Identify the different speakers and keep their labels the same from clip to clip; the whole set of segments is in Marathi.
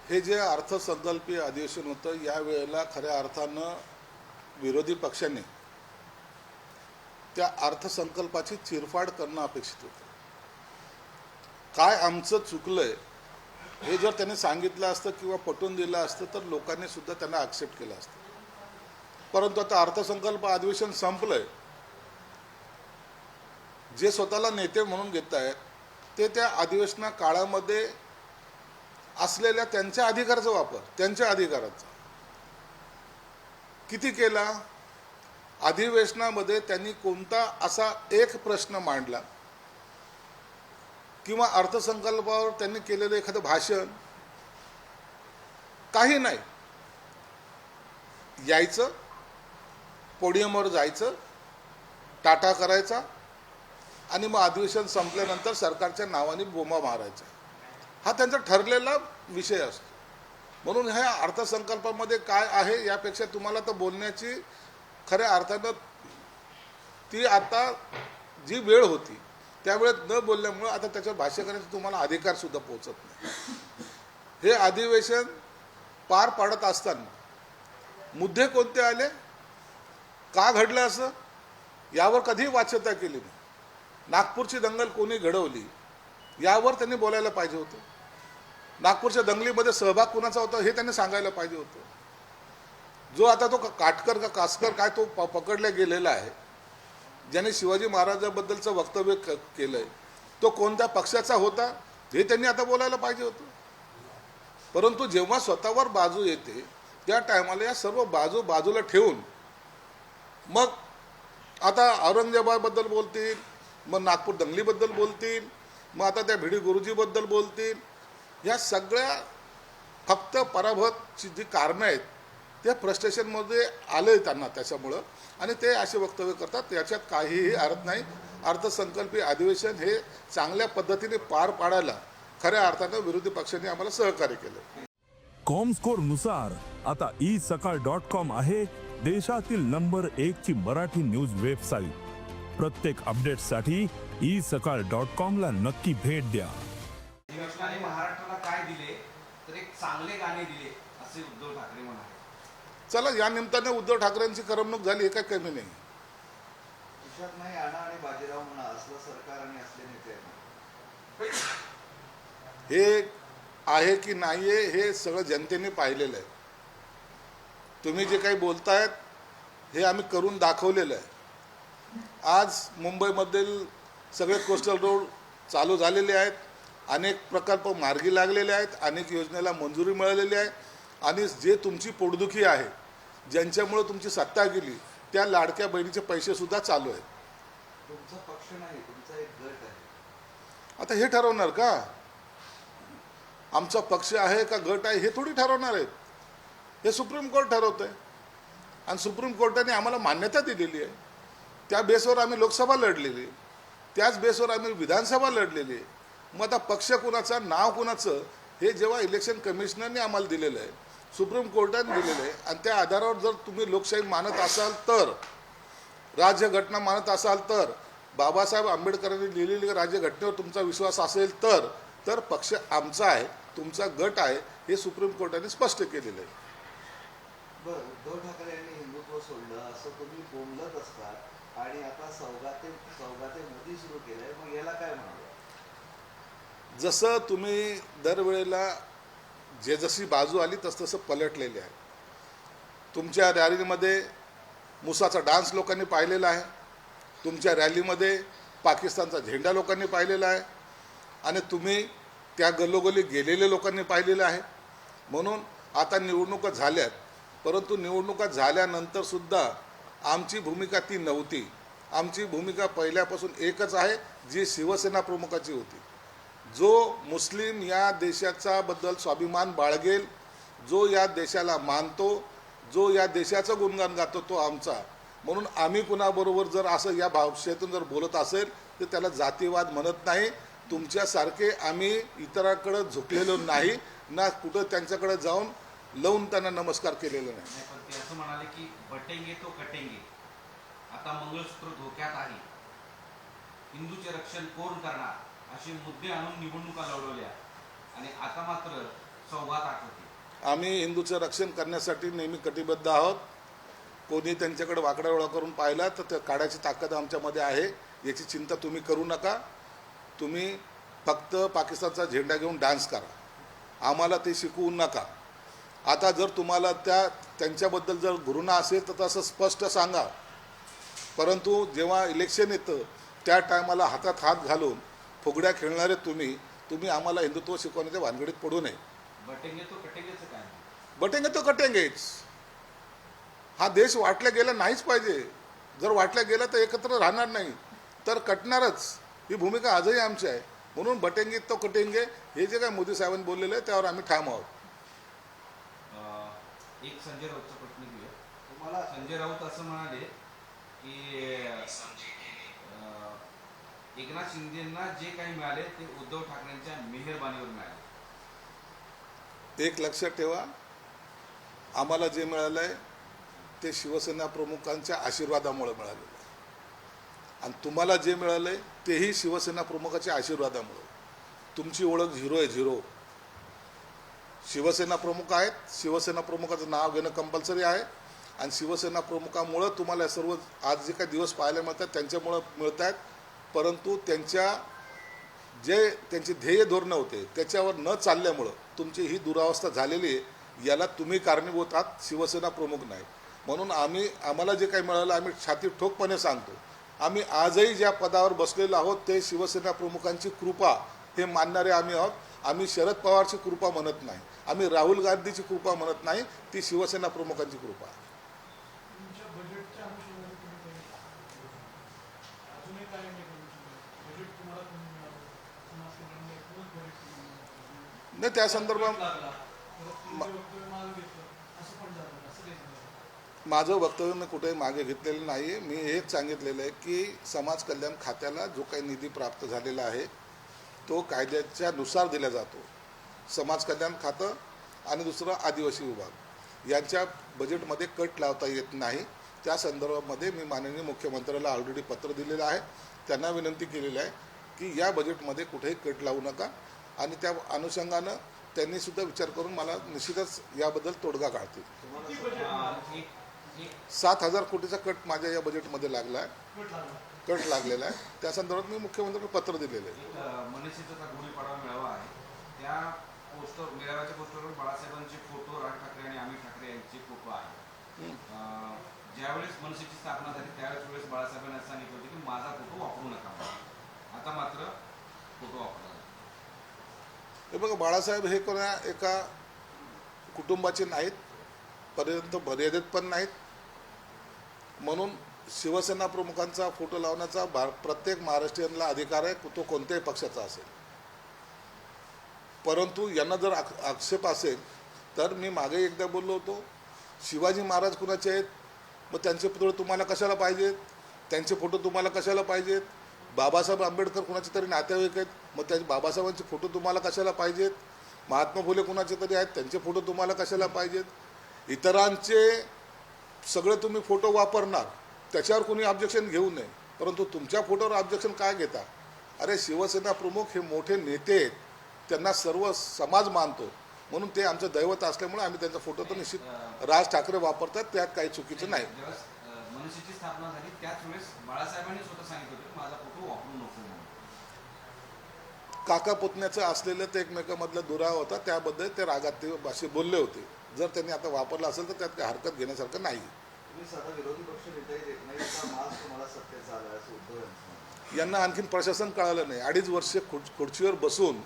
Speaker 1: हे जे अर्थसंकल्पीय अधिवेशन होतं यावेळेला खऱ्या अर्थानं विरोधी पक्षांनी त्या अर्थसंकल्पाची चिरफाड करणं अपेक्षित होतं. काय आमचं चुकलंय हे जर त्यांनी सांगितलं असतं किंवा पटवून दिलं असतं तर लोकांनी सुद्धा त्यांना ॲक्सेप्ट केलं असतं. परंतु आता अर्थसंकल्प अधिवेशन संपलंय. जे स्वतःला नेते म्हणून घेत आहेत ते त्या अधिवेशना काळामध्ये असलेल्या त्यांच्या अधिकाराचा वापर, त्यांच्या अधिकाराचा किती केला. अधिवेशनामध्ये त्यांनी कोणता असा एक प्रश्न मांडला किंवा अर्थसंकल्पावर त्यांनी केलेलं एखादं भाषण, काही नाही. यायचं, पोडियमवर जायचं, टाटा करायचा आणि मग अधिवेशन संपल्यानंतर सरकारच्या नावाने बोंबा मारायचा. हा त्यांचा ठरलेला विषय असतो. म्हणून ह्या अर्थसंकल्पामध्ये काय आहे यापेक्षा तुम्हाला तर बोलण्याची खऱ्या अर्थानं ती आता जी वेळ होती त्या वेळेत न बोलल्यामुळं आता त्याच्यावर भाष्य करण्याचा तुम्हाला अधिकार सुद्धा पोहोचत नाही. हे अधिवेशन पार पाडत असताना मुद्दे कोणते आले, का घडलं असं, यावर कधीही वाच्यता केली नाही. नागपूरची दंगल कोणी घडवली यावर त्यांनी बोलायला पाहिजे होतं. नागपूरच्या दंगलीमध्ये सहभाग कुणाचा होता हे त्यांनी सांगायला पाहिजे होतं. जो आता तो काटकर का कासकर काय तो पकडला गेलेला आहे, ज्याने शिवाजी महाराजांबद्दलचं वक्तव्य केलंय, तो कोणत्या पक्षाचा होता हे त्यांनी आता बोलायला पाहिजे होतं. परंतु जेव्हा स्वतःवर बाजू येते त्या टायमाला या सर्व बाजू बाजूला ठेवून मग आता औरंगजेबाबद्दल बोलतील, मग नागपूर दंगलीबद्दल बोलतील, मग आता त्या भिडी गुरुजीबद्दल बोलतील. या सगळ्या फक्त पराभवची जी कारणं आहेत त्या फ्रस्ट्रेशनमध्ये आले त्यांना त्याच्यामुळं, आणि ते असे वक्तव्य करतात. याच्यात काहीही अर्थ नाही. अर्थसंकल्पीय अधिवेशन हे चांगल्या पद्धतीने पार पाडायला खऱ्या अर्थानं विरोधी पक्षांनी आम्हाला सहकार्य केलं.
Speaker 2: कॉमस्कोर नुसार आता isakal.com आहे देशातील नंबर 1 ची मराठी न्यूज वेबसाईट. प्रत्येक अपडेटसाठी isakal.com ला नक्की भेट द्या.
Speaker 3: महाराष्ट्राला काय दिले तर एक चांगले गाणे दिले असे उद्धव ठाकरे म्हणाले.
Speaker 1: चला, या निमित्ताने उद्धव ठाकरेंची करमणूक झाली, हे काय कमी नाही.
Speaker 4: तुषार नाही आणा आणि बाजीराव म्हणा असलं सरकार आणि असले नेते
Speaker 1: हे आहे की नाही आहे हे सगळं जनतेने पाहिलेलं आहे. तुम्ही जे काही बोलतायत हे आम्ही करून दाखवलेलं आहे. आज मुंबईमधील सगळे कोस्टल रोड चालू झालेले आहेत, अनेक प्रकल्प मार्गी लागलेले आहेत, अनेक योजनेला मंजुरी मिळालेली आहे, आणि जे तुमची पोटदुखी आहे, ज्यांच्यामुळे तुमची सत्ता गेली, त्या लाडक्या बहिणीचे पैसे सुद्धा चालू आहेत.
Speaker 4: तुमचा पक्ष नाही, तुमचा एक गट आहे.
Speaker 1: आता हे ठरवणार का आमचा पक्ष आहे का गट आहे, हे थोडी ठरवणार आहेत. हे सुप्रीम कोर्ट ठरवतंय आणि सुप्रीम कोर्टाने आम्हाला मान्यता दिलेली आहे. त्या बेसवर आम्ही लोकसभा लढलेली, त्याच बेसवर आम्ही विधानसभा लढलेली. मग आता पक्ष कुणाचा, नाव कुणाचं, हे जेव्हा इलेक्शन कमिशनरने आम्हाला दिलेलं आहे, सुप्रीम कोर्टाने दिलेलं आहे, आणि त्या आधारावर जर तुम्ही लोकशाही मानत असाल तर, राज्यघटना मानत असाल तर, बाबासाहेब आंबेडकरांनी लिहिलेल्या राज्यघटनेवर तुमचा विश्वास असेल तर पक्ष आमचा आहे, तुमचा गट आहे, हे सुप्रीम कोर्टाने स्पष्ट केलेलं आहे.
Speaker 4: बरं, उद्धव ठाकरे यांनी हिंदुत्व सोडलं असं तुम्ही बोलत असतात आणि आता सौगाते मोदी सुरू केलंय, मग याला काय म्हणाल?
Speaker 1: जसं तुम्ही दरवेळेला जे जशी बाजू आली तसं पलटलेले आहे. तुमच्या रॅलीमध्ये मुसाचा डान्स लोकांनी पाहिलेला आहे, तुमच्या रॅलीमध्ये पाकिस्तानचा झेंडा लोकांनी पाहिलेला आहे, आणि तुम्ही त्या गल्लोगल्ली गेलेले लोकांनी पाहिलेलं आहे. म्हणून आता निवडणुका झाल्यात, परंतु निवडणुका झाल्यानंतरसुद्धा आमची भूमिका ती नव्हती. आमची भूमिका पहिल्यापासून एकच आहे, जी शिवसेना प्रमुखाची होती. जो मुस्लिम या देशाचा बद्दल स्वाभिमान बाळगेल, जो या देशाला मानतो, जो या देशाचं गुणगान गातो, तो आमचा. म्हणून आम्ही कुणाबरोबर जर असं या भाषेतून जर बोलत असेल तर त्याला जातीवाद म्हणत नाही. तुमच्यासारखे आम्ही इतरांकडे झुकलेलो नाही ना, कुठं त्यांच्याकडे जाऊन लावून त्यांना नमस्कार केलेला नाही.
Speaker 3: पण ते असं म्हणाले की बटेंगे तो कटेंगे, आता मंगळसूत्र धोक्यात आहे, हिंदूचे रक्षण कोण करणार, असे मुद्दे आणून निवडणुका लढवल्या, आणि आता मात्र सौगात आठवते.
Speaker 1: आम्ही हिंदूचं रक्षण करण्यासाठी नेहमी कटिबद्ध आहोत. कोणी त्यांच्याकडे वाकडा डोळा करून पाहिला तर त्या काढायची ताकद आमच्यामध्ये आहे. याची चिंता तुम्ही करू नका. तुम्ही फक्त पाकिस्तानचा झेंडा घेऊन डान्स करा, आम्हाला ते शिकवू नका. आता जर तुम्हाला त्यांच्याबद्दल जर घृणा असेल तर तसं स्पष्ट सांगा. परंतु जेव्हा इलेक्शन येतं त्या टायमाला हातात हात घालून फुगड्या खेळणारे तुम्ही आम्हाला हिंदुत्व शिकवण्याच्या भानगडीत पडू नये.
Speaker 3: बटेंगे तो कटेंगेचं काय?
Speaker 1: बटेंगे तो कटेंगेच. हा देश वाटला गेला नाहीच पाहिजे. जर वाटल्या गेला तर एकत्र राहणार नाही, तर कटणारच. ही भूमिका आजही आमची आहे. म्हणून बटेंगे तो कटेंगे हे जे काय मोदी साहेबांनी बोललेलं आहे त्यावर आम्ही ठाम आहोत.
Speaker 3: एक संजय राऊतचा प्रश्न घेऊया.
Speaker 4: तुम्हाला
Speaker 3: संजय राऊत असं म्हणाले की एकनाथ शिंदेंना जे काही मिळाले ते उद्धव ठाकरेंच्या मेहरबानीवर मिळाले.
Speaker 1: एक लक्षात ठेवा, आम्हाला जे मिळालं आहे ते शिवसेना प्रमुखांच्या आशीर्वादामुळे मिळालेलं आहे. आणि तुम्हाला जे मिळालं आहे तेही शिवसेना प्रमुखाच्या आशीर्वादामुळे. तुमची ओळख झिरो आहे, झिरो. शिवसेना प्रमुख आहेत, शिवसेना प्रमुखाचं नाव घेणं कंपल्सरी आहे. आणि शिवसेना प्रमुखामुळं तुम्हाला सर्व आज जे काही दिवस पाहायला मिळतात त्यांच्यामुळं मिळत आहेत. परंतु त्यांची ध्येय धोरणं होते त्याच्यावर न चालल्यामुळं तुमची ही दुरावस्था झालेली आहे. याला तुम्ही कारणीभूत आहात, शिवसेना प्रमुख नाही. म्हणून आम्हाला जे काही मिळालं आम्ही छाती ठोकपणे सांगतो. आम्ही आजही ज्या पदावर बसलेलो आहोत ते शिवसेना प्रमुखांची कृपा हे मानणारे आम्ही आहोत. आम्ही शरद पवारची कृपा म्हणत नाही, आम्ही राहुल गांधीची कृपा म्हणत नाही, ती शिवसेना प्रमुखांची कृपा आहे. नाही, त्या संदर्भात माझं वक्तव्य मी कुठेही मागे घेतलेलं नाही. मी हेच सांगितलेलं आहे की समाज कल्याण खात्याला जो काही निधी प्राप्त झालेला आहे तो कायद्याच्या नुसार दिला जातो. समाज कल्याण खातं आणि दुसरं आदिवासी विभाग यांच्या बजेटमध्ये कट लावता येत नाही. त्या संदर्भामध्ये मी माननीय मुख्यमंत्र्याला ऑलरेडी पत्र दिलेलं आहे. त्यांना विनंती केलेली आहे की या बजेटमध्ये कुठेही कट लावू नका. आणि त्या अनुषंगानं त्यांनी सुद्धा विचार करून मला निश्चितच याबद्दल तोडगा काढतील. 7,000 कोटीचा कट माझ्या या बजेटमध्ये लागला आहे, कट लागलेला आहे. त्या संदर्भात मी मुख्यमंत्र्यांना पत्र दिलेलं आहे.
Speaker 3: मनसेचा गुढीपाडवा मेळावा आहे, त्या मेळाव्याच्या पोस्टरवर बाळासाहेबांचे फोटो, राज ठाकरे आणि अमित ठाकरे यांचे फोटो आहेत. ज्यावेळेस मनसेची स्थापना झाली त्यावेळेस बाळासाहेबांनी असं सांगितलं होतं की माझा फोटो वापरू नका. आता मात्र फोटो वापरला.
Speaker 1: हे बघा, बाळासाहेब हे कोणा एका कुटुंबाचे नाहीत, पर्यंत मर्यादित पण नाहीत. म्हणून शिवसेना प्रमुखांचा फोटो लावण्याचा प्रत्येक महाराष्ट्रीयनला अधिकार आहे, तो कोणत्याही पक्षाचा असेल. परंतु यांना जर आक्षेप असेल तर मी मागे एकदा बोललो होतो, शिवाजी महाराज कुणाचे आहेत, मग त्यांचे पुतळे तुम्हाला कशाला पाहिजेत, त्यांचे फोटो तुम्हाला कशाला पाहिजेत. बाबासाहेब आंबेडकर कुणाचे तरी नातेवाईक आहेत, मग त्या बाबासाहेबांचे फोटो तुम्हाला कशाला पाहिजेत. महात्मा फुले कुणाचे तरी आहेत, त्यांचे फोटो तुम्हाला कशाला पाहिजेत. इतरांचे सगळे तुम्ही फोटो वापरणार, त्याच्यावर कोणी ऑब्जेक्शन घेऊ नये. परंतु तुमच्या फोटोवर ऑब्जेक्शन काय घेता. अरे, शिवसेना प्रमुख हे मोठे नेते आहेत, त्यांना सर्व समाज मानतो. म्हणून ते आमचं दैवत असल्यामुळे आम्ही त्यांचा फोटो तर निश्चित राज ठाकरे वापरतात, त्यात काही चुकीचं नाही.
Speaker 3: मनसेची स्थापना झाली त्याच वेळेस बाळासाहेबांनी स्वतः सांगितलं होतं की माझा फोटो वापरू नको म्हणून.
Speaker 1: काका पुतण्याचं असलेलं ते एकमेकांमधला दुरावा होता, त्याबद्दल ते रागात ते असे बोलले होते. जर त्यांनी आता वापरला असेल तर त्यात काही हरकत घेण्यासारखं नाही.
Speaker 4: तुम्ही साधा विरोधी पक्ष नेताही देत नाही, इतका मास तुम्हाला सत्तेचा आला असं उद्धव यांचं.
Speaker 1: यांना आणखीन प्रशासन कळालं नाही. 2.5 वर्ष खुर्चीवर बसून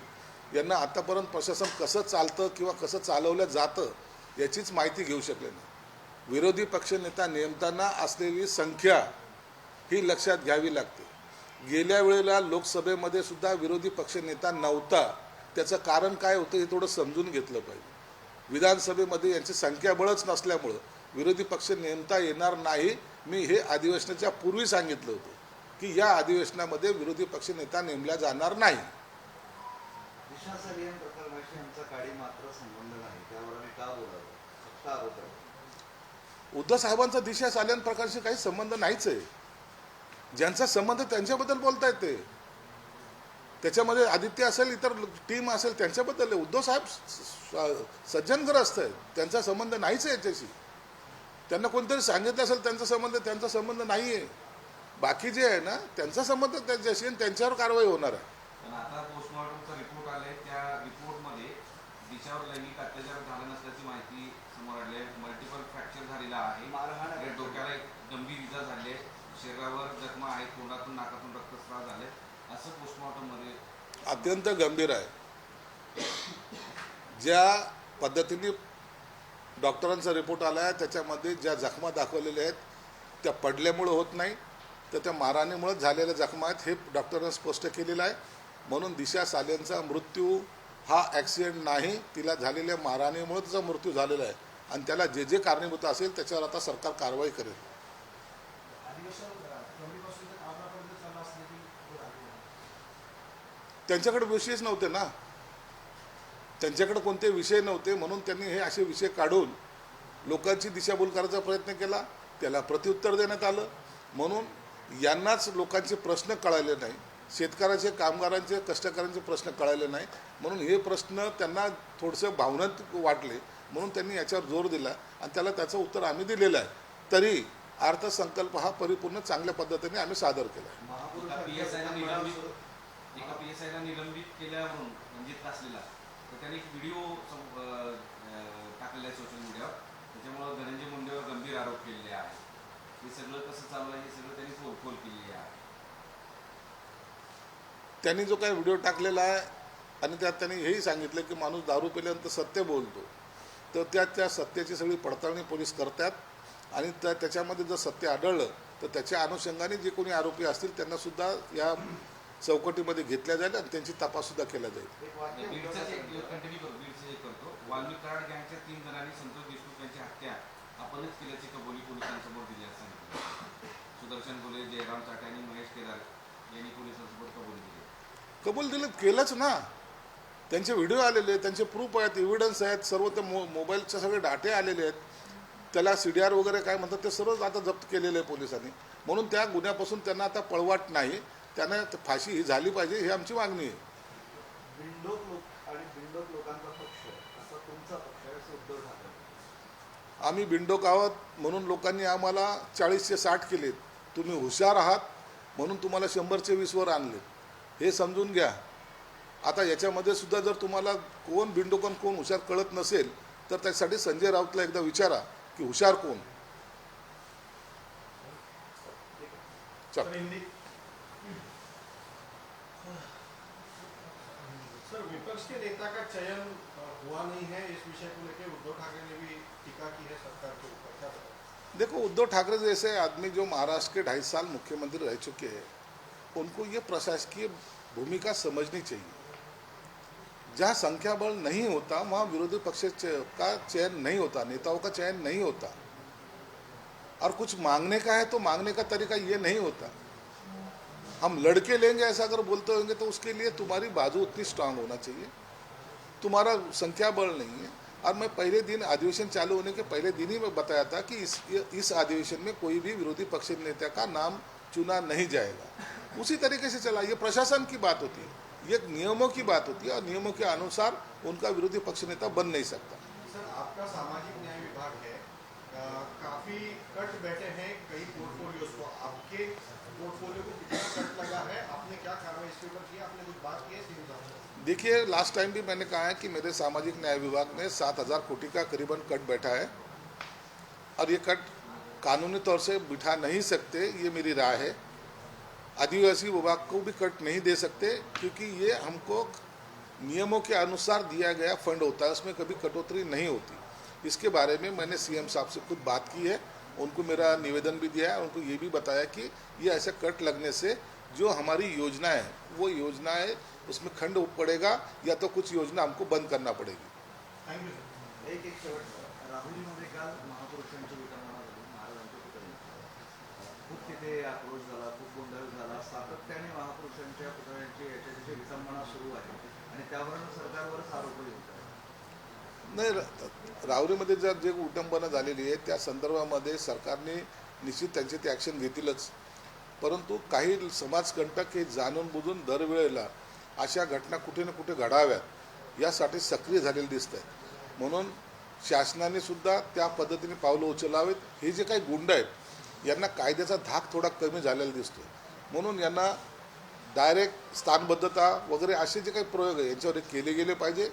Speaker 1: यांना आतापर्यंत प्रशासन कसं चालतं किंवा कसं चालवलं जातं याचीच माहिती घेऊ शकले नाही. विरोधी पक्षनेता नेमताना असलेली संख्या ही लक्षात घ्यावी लागते. गेल्या वेळेला लोकसभेमध्ये सुद्धा विरोधी पक्षनेता नव्हता. त्याचं कारण काय होतं हे थोडं समजून घेतलं पाहिजे. विधानसभेमध्ये यांची संख्याबळच नसल्यामुळं विरोधी पक्ष नेमता येणार नाही. मी हे अधिवेशनाच्या पूर्वी सांगितलं होतं की या अधिवेशनामध्ये विरोधी पक्षनेता नेमला जाणार नाही.
Speaker 4: दिशा सलियन प्रकरणाशी आमचा काडी मात्र संबंध नाही, त्यावर आम्ही का बोलावं, फक्त आरोप आहे.
Speaker 1: उद्धव साहेबांचा दिशा सलियन प्रकारशी काही संबंध नाहीच आहे. ज्यांचा संबंध त्यांच्याबद्दल बोलतायत त्याच्यामध्ये आदित्य असेल, इतर टीम असेल, त्यांच्याबद्दल आहे. उद्धव साहेब सज्जनग्रस्त आहेत, त्यांचा संबंध नाहीच आहे याच्याशी. त्यांना कोणतरी सांगितलं असेल त्यांचा संबंध नाही आहे. बाकी जे आहे ना त्यांचा संबंध त्यांच्याशी, आणि त्यांच्यावर कारवाई होणार आहे.
Speaker 3: पण आता पोस्टमॉर्टमचा रिपोर्ट आले, त्या रिपोर्टमध्ये दिशावर लैंगिक अत्याचार झाला नसल्याची माहिती समोर आली आहे. मल्टिपल फ्रॅक्चर झालेला
Speaker 4: मारहाण
Speaker 3: आहे,
Speaker 4: आहे.
Speaker 3: डोक्याला एक गंभीर इजा झाली आहे, शरीरावर जखमा आहेत, तोंडातून नाकातून रक्तस्राव झाले, असं पोस्टमॉर्टममध्ये
Speaker 1: अत्यंत गंभीर आहे. ज्या पद्धतीने डॉक्टरांचा रिपोर्ट आला आहे त्याच्यामध्ये ज्या जखमा दाखवलेल्या आहेत त्या पडल्यामुळं होत नाही, तर त्या मारहाणीमुळेच झालेल्या जखमा आहेत हे डॉक्टरांनी स्पष्ट केलेलं आहे. म्हणून दिशा सालेंचा मृत्यू हा ॲक्सिडेंट नाही, तिला झालेल्या मारहाणीमुळे तिचा मृत्यू झालेला आहे. आणि त्याला जे जे कारणीभूत असेल त्याच्यावर आता सरकार कारवाई करेल. त्यांच्याकडे विषयच नव्हते ना, त्यांच्याकडे कोणते विषय नव्हते, म्हणून त्यांनी हे असे विषय काढून लोकांची दिशाभूल करायचा प्रयत्न केला. त्याला प्रत्युत्तर देण्यात आलं. म्हणून यांनाच लोकांचे प्रश्न कळाले नाही, शेतकऱ्याचे, कामगारांचे, कष्टकऱ्यांचे प्रश्न कळाले नाही. म्हणून हे प्रश्न त्यांना थोडंसं भावनात्मक वाटले, म्हणून त्यांनी याच्यावर जोर दिला आणि त्याला त्याचं उत्तर आम्ही दिलेलं आहे. तरी अर्थसंकल्प हा परिपूर्ण चांगल्या पद्धतीने आम्ही सादर केला आहे.
Speaker 3: एका PSI ला निलंबित केल्यावरून रणजित कासलेला, तर त्यांनी एक व्हिडिओ टाकलेला आहे सोशल मीडियावर. त्याच्यामुळं धनंजय मुंडेवर गंभीर आरोप केलेले आहेत. हे सगळं कसं चालू आहे हे सगळं त्यांनी पोलखोल केलेली आहे.
Speaker 1: त्यांनी जो काही व्हिडिओ टाकलेला आहे आणि त्यात त्यांनी हेही सांगितलं की माणूस दारू पिल्यानंतर सत्य बोलतो, तर त्या सत्याची सगळी पडताळणी पोलीस करतात. आणि त्याच्यामध्ये जर सत्य आढळलं तर त्याच्या अनुषंगाने जे कोणी आरोपी असतील त्यांनासुद्धा या चौकटीमध्ये घेतल्या जाईल आणि त्यांची तपाससुद्धा केला जाईल.
Speaker 3: बीडचं एक करतो. वाल्मिक कराड गँगच्या 3 जणांनी संतोष देशमुख यांची हत्या आपणच केल्याची कबुली पोलिसांसमोर दिली असं सांगितलं. सुदर्शन बोले, जयराम चाटे आणि महेश केदार यांनी पोलिसांसमोर कबुली दिली.
Speaker 1: कबूल दिलं, केलंच ना. त्यांचे व्हिडिओ आलेले, त्यांचे प्रूफ आहेत, एव्हिडन्स आहेत, सर्व ते मोबाईलचे सगळे डाटे आलेले आहेत. त्याला CDR वगैरे काय म्हणतात ते सर्व आता जप्त केलेलं आहे पोलिसांनी. म्हणून त्या गुन्ह्यापासून त्यांना आता पळवाट नाही, त्यांना फाशी ही झाली पाहिजे, ही आमची मागणी आहे.
Speaker 4: बिंडोक लोक आणि बिंडोक लोकांचा पक्ष असा तुमचा पक्ष आहे, असं उद्धव ठाकरे.
Speaker 1: आम्ही बिंडोक आहोत म्हणून लोकांनी आम्हाला 40 60 केलेत. तुम्ही हुशार आहात म्हणून तुम्हाला 100 20 वर आणलेत, हे समजून घ्या. आता याच्यामध्ये सुद्धा जर तुम्हाला कोण बिंडोक आणि कोण हुशार कळत नसेल तर त्यासाठी संजय राऊतला एकदा विचारा की हुशार कोण. चल.
Speaker 5: सर, विपक्ष के नेता का चयन हुआ नहीं है, इस विषय को लेकर उद्धव ठाकरे ने भी टीका की है सरकार के ऊपर, क्या बताएं?
Speaker 1: देखो, उद्धव ठाकरे जैसे आदमी जो महाराष्ट्र के 2.5 साल मुख्यमंत्री रह चुके हैं, उनको ये प्रशासकीय भूमिका समझनी चाहिए. जहाँ संख्या बल नहीं होता वहाँ विरोधी पक्ष का चयन नहीं होता, नेताओं का चयन नहीं होता. और कुछ मांगने का है तो मांगने का तरीका ये नहीं होता. हम लड़के लेंगे ऐसा अगर बोलते होंगे तो उसके लिए तुम्हारी बाजू उतनी स्ट्रांग होना चाहिए. तुम्हारा संख्या बल नहीं है. और मैं पहले दिन अधिवेशन चालू होने के पहले दिन ही मैं बताया था कि इस अधिवेशन में कोई भी विरोधी पक्ष नेता का नाम चुना नहीं जाएगा. उसी तरीके से चला. ये प्रशासन की बात होती है, ये नियमों की बात होती है, और नियमों के अनुसार उनका विरोधी पक्ष नेता बन नहीं सकता.
Speaker 5: सर, आपका सामाजिक न्याय विभाग है, काफी कट बैठे हैं कई पोर्टफोलियोज को. आपके पोर्टफोलियो को कितना कट लगा है, आपने क्या कार्रवाई इसके ऊपर की, आपने कुछ बात की है?
Speaker 1: देखिए, लास्ट टाइम भी मैंने कहा है कि मेरे सामाजिक न्याय विभाग में 7,000 कोटि का करीबन कट बैठा है. और ये कट कानूनी तौर से बिठा नहीं सकते, ये मेरी राय है. आदिवासी विभाग को भी कट नहीं दे सकते क्योंकि ये हमको नियमों के अनुसार दिया गया फंड होता है, उसमें कभी कटौती नहीं होती. इसके बारे में मैंने CM साहब से खुद बात की है, उनको मेरा निवेदन भी दिया है. उनको ये भी बताया कि ये ऐसे कट लगने से जो हमारी योजना है वो योजनाएं उसमें खंड पड़ेगा या तो कुछ योजना हमको बंद करना पड़ेगी.
Speaker 5: Thank you sir.
Speaker 4: एक शेवट, राहुरीमध्ये काल महापुरुषांची विटंबना झाली, महाराजांच्या पुतळ्यांची. खूप तिथे आक्रोश झाला, खूप गोंधळ झाला. सातत्याने महापुरुषांच्या पुतळ्यांची याच्याची विटंबना सुरू आहे आणि त्यावरून सरकारवरच आरोपही होत आहे.
Speaker 1: नाही, राहुरीमध्ये जर जे विटंबना झालेली आहे त्या संदर्भामध्ये सरकारने निश्चित त्यांची ती ॲक्शन घेतीलच. परंतु काही समाजकंटक हे जाणून बुजून दरवेळेला अशा घटना कुठे ना कुठे घडाव्यात यासाठी सक्रिय झालेले दिसत आहेत. म्हणून शासनाने सुद्धा त्या पद्धतीने पावलं उचलावेत. हे जे काही गुंड आहेत यांना कायद्याचा धाक थोडा कमी झालेला दिसतो. म्हणून यांना डायरेक्ट स्थानबद्धता वगैरे असे जे काही प्रयोग आहे यांच्यावर केले गेले पाहिजे.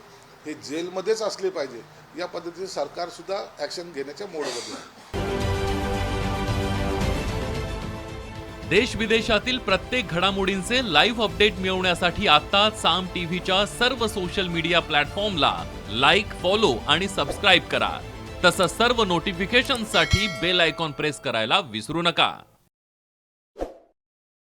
Speaker 1: हे जेलमध्येच असले पाहिजे. या पद्धतीने सरकारसुद्धा ॲक्शन घेण्याच्या मोडमध्ये आहे.
Speaker 6: देश विदेशातील प्रत्येक घडामोडींचे लाईव्ह अपडेट मिळवण्यासाठी आता साम टीव्हीच्या सर्व सोशल मीडिया प्लॅटफॉर्मला लाईक, फॉलो आणि सबस्क्राईब करा. तसंच सर्व नोटिफिकेशनसाठी बेल आयकॉन प्रेस करायला विसरू नका.